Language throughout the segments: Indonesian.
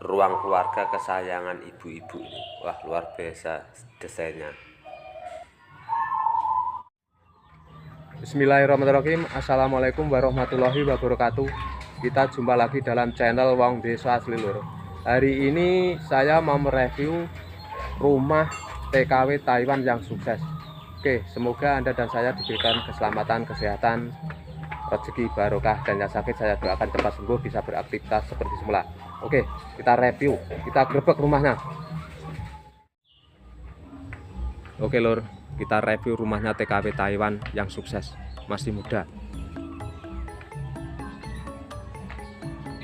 ruang keluarga kesayangan ibu-ibu ini. Wah, luar biasa desainnya. Bismillahirrahmanirrahim. Assalamualaikum warahmatullahi wabarakatuh. Kita jumpa lagi dalam channel Wong Desa Asli Lur. Hari ini saya mau mereview rumah TKW Taiwan yang sukses. Oke, semoga Anda dan saya diberikan keselamatan, kesehatan, rezeki barokah, dan yang sakit saya doakan cepat sembuh, bisa beraktivitas seperti semula. Oke, kita review, kita grebek rumahnya. Oke Lur, kita review rumahnya TKW Taiwan yang sukses, masih muda.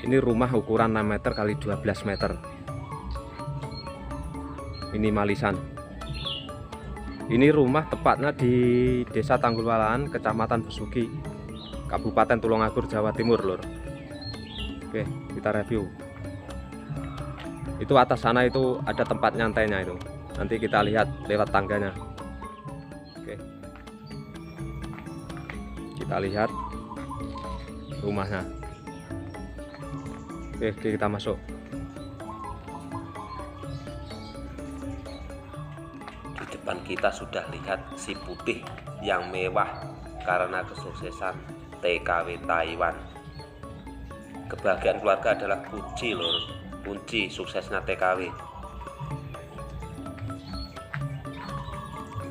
Ini rumah ukuran 6 meter kali 12 meter, minimalisan. Ini rumah tepatnya di Desa Tanggulwalaan, Kecamatan Besuki, Kabupaten Tulungagur, Jawa Timur Lur. Oke, kita review. Itu atas sana itu ada tempat nyantainya itu. Nanti kita lihat lewat tangganya. Oke, kita lihat rumahnya. Oke, kita masuk. Di depan kita sudah lihat si putih yang mewah karena kesuksesan TKW Taiwan. Kebahagiaan keluarga adalah kunci lur, kunci suksesnya TKW.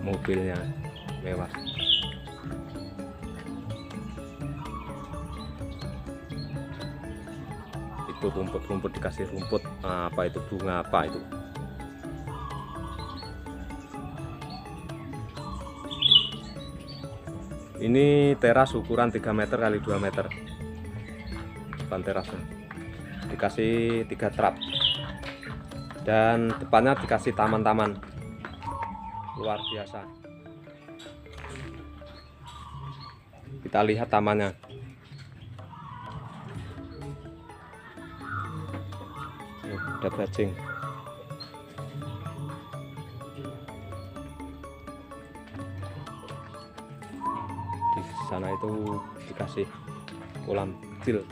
Mobilnya mewah. Itu rumput-rumput, dikasih rumput apa itu, bunga apa itu. Ini teras ukuran 3 meter kali 2 meter. Depan terasnya dikasih 3 trap, dan depannya dikasih taman-taman. Luar biasa. Kita lihat tamannya. Ada bajing. Di sana itu dikasih kolam kecil.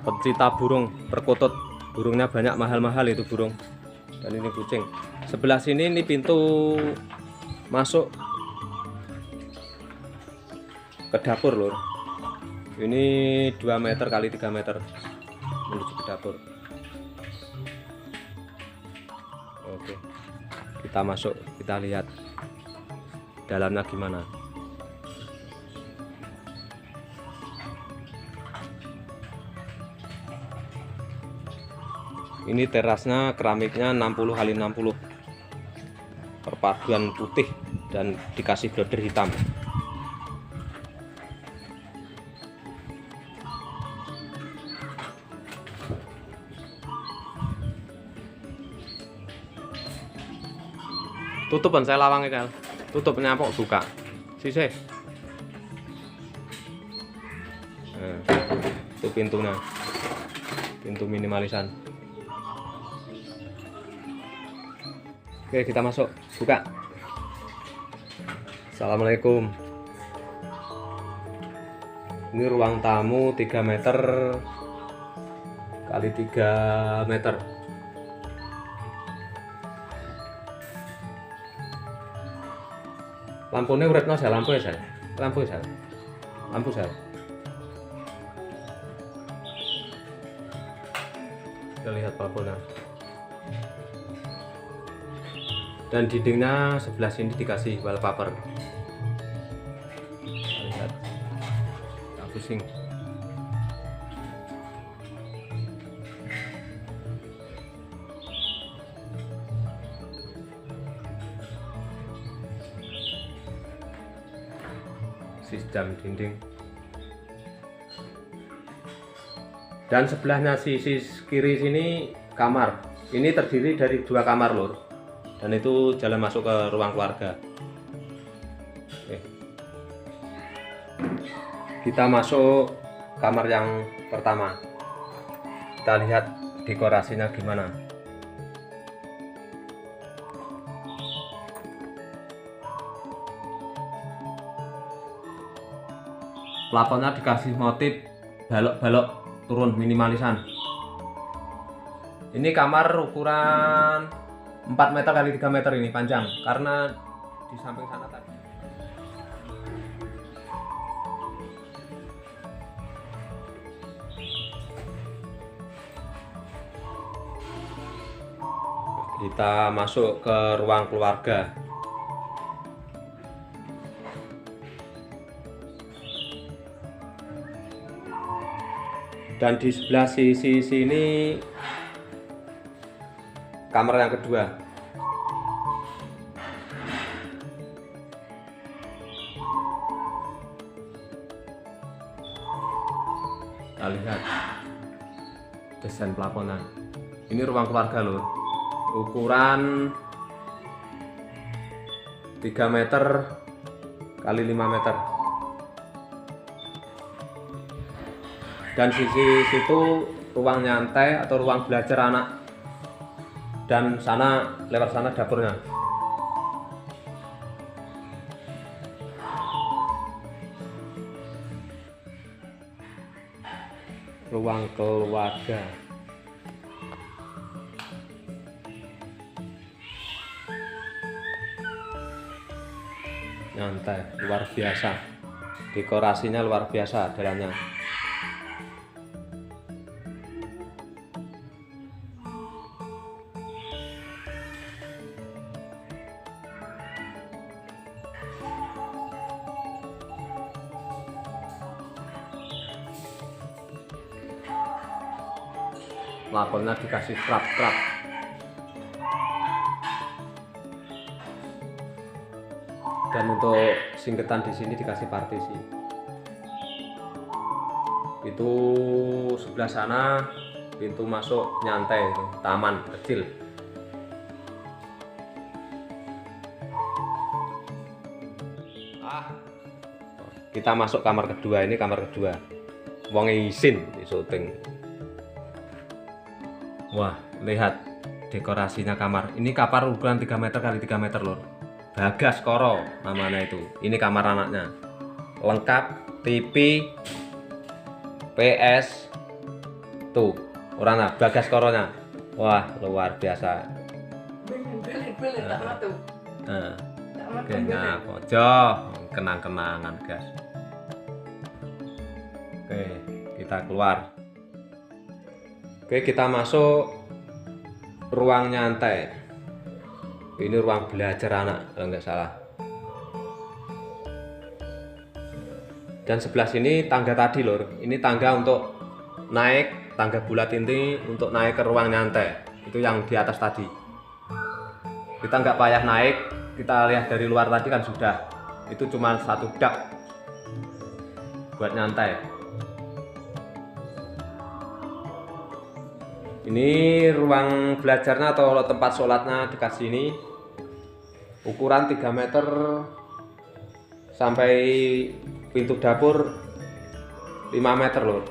Pencinta burung perkutut, burungnya banyak, mahal-mahal itu burung. Dan ini kucing. Sebelah sini ini pintu masuk ke dapur Lur. Ini 2 meter kali 3 meter menuju ke dapur. Oke, kita masuk, kita lihat dalamnya gimana. Ini terasnya keramiknya 60 kali 60, perpaduan putih dan dikasih border hitam. Tutupan saya lawangnya kan, tutupnya kok buka sih. Nah, itu pintunya, pintu minimalisan. Oke, kita masuk, buka. Assalamualaikum. Ini ruang tamu 3 meter kali 3 meter. Lampunya uripno saya, lampu ya saya. Lampu saya. Kita lihat balkonnya. Dan dindingnya sebelah sini dikasih wallpaper. Kita lihat, tak pusing. Sistem dinding. Dan sebelahnya sisi kiri sini kamar. Ini terdiri dari 2 kamar Lur. Dan itu jalan masuk ke ruang keluarga. Oke. Kita masuk kamar yang pertama. Kita lihat dekorasinya gimana. plafonnya dikasih motif balok-balok turun minimalisan. Ini kamar ukuran 4 meter kali 3 meter ini panjang karena di samping sana tadi. Kita masuk ke ruang keluarga. Dan di sebelah sisi sini kamar yang kedua. Kita lihat desain plafonan. Ini ruang keluarga loh. Ukuran 3 meter kali 5 meter. Dan sisi situ ruang nyantai atau ruang belajar anak. Dan sana, lewat sana dapurnya. Ruang keluarga. Nyantai, luar biasa. Dekorasinya luar biasa dalamnya. Plafonnya dikasih trap-trap. Dan untuk singketan di sini dikasih partisi. Itu sebelah sana pintu masuk nyantai, taman kecil. Kita masuk kamar kedua, ini kamar kedua. Wong izin di syuting. Wah, lihat dekorasinya kamar. Ini kamar ukuran 3 meter kali 3 meter lor. Bagas Koro namanya itu. Ini kamar anaknya. Lengkap TV, PS, tuh orangnya Bagas Koronya. Wah, luar biasa. Oke, nah, pojok kenang-kenangan guys. Oke, kita keluar. Oke, kita masuk ruang nyantai. Ini ruang belajar anak kalau nggak salah. Dan sebelah sini tangga tadi lor. Ini tangga untuk naik, tangga bulat ini untuk naik ke ruang nyantai. Itu yang di atas tadi. Kita nggak payah naik. Kita lihat dari luar tadi kan sudah. Itu cuma satu dak buat nyantai. Ini ruang belajarnya atau tempat sholatnya dikasih ini ukuran 3 meter sampai pintu dapur 5 meter loh.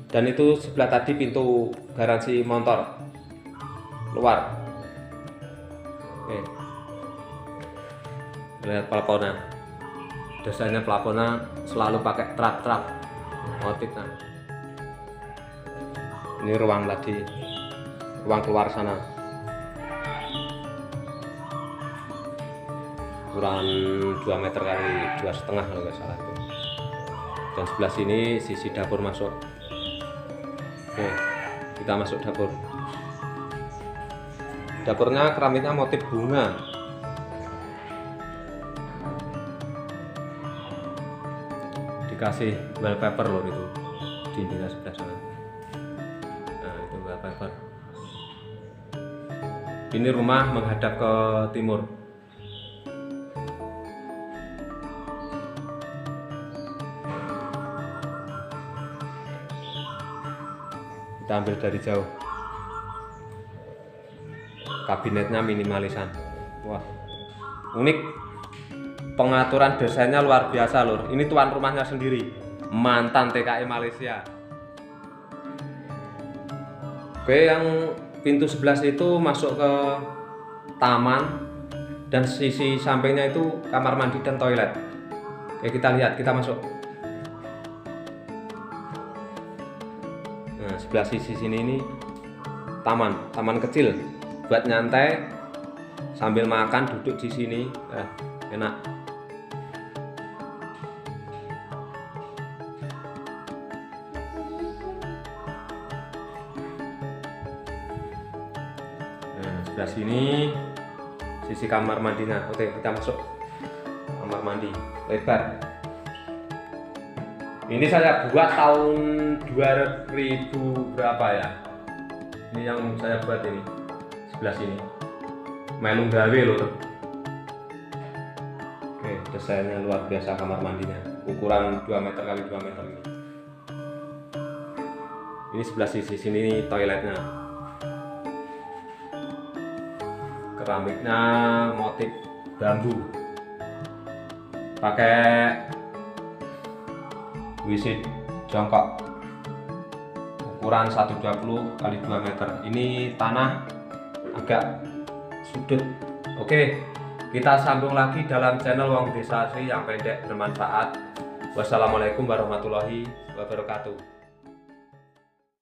Dan itu sebelah tadi pintu garansi motor luar. Oke. Lihat plafonnya. Desainnya plafonnya selalu pakai trap-trap motifnya. Ini ruang tadi, ruang keluar sana. Ukuran 2 meter kali 2,5 kalau nggak salah itu. Dan sebelah sini sisi dapur masuk. Oke, kita masuk dapur. Dapurnya keramiknya motif bunga. Dikasih wallpaper loh itu dindingnya sebelah sana. Ini rumah menghadap ke timur. Kita ambil dari jauh. Kabinetnya minimalisan. Wah, unik. Pengaturan desainnya luar biasa lur. Ini tuan rumahnya sendiri, mantan TKI Malaysia. Oke, yang pintu sebelah itu masuk ke taman dan sisi sampingnya itu kamar mandi dan toilet. Oke, kita lihat, kita masuk. sebelah sisi sini ini taman kecil buat nyantai sambil makan, duduk di sini enak. Nah, sebelah sini sisi kamar mandinya. Oke, kita masuk kamar mandi lebar. Ini saya buat tahun 2000 berapa ya? Ini yang saya buat ini sebelah sini. Melu gawe loh. Oke, desainnya luar biasa kamar mandinya. Ukuran 2 meter kali 2 meter ini. Ini sebelah sisi sini toiletnya. Keramiknya motif bambu. Pakai WC jongkok ukuran 120 kali 2 meter. Ini tanah agak sudut. Oke, kita sambung lagi dalam channel Wong Desa Asli yang pendek bermanfaat. Wassalamualaikum warahmatullahi wabarakatuh.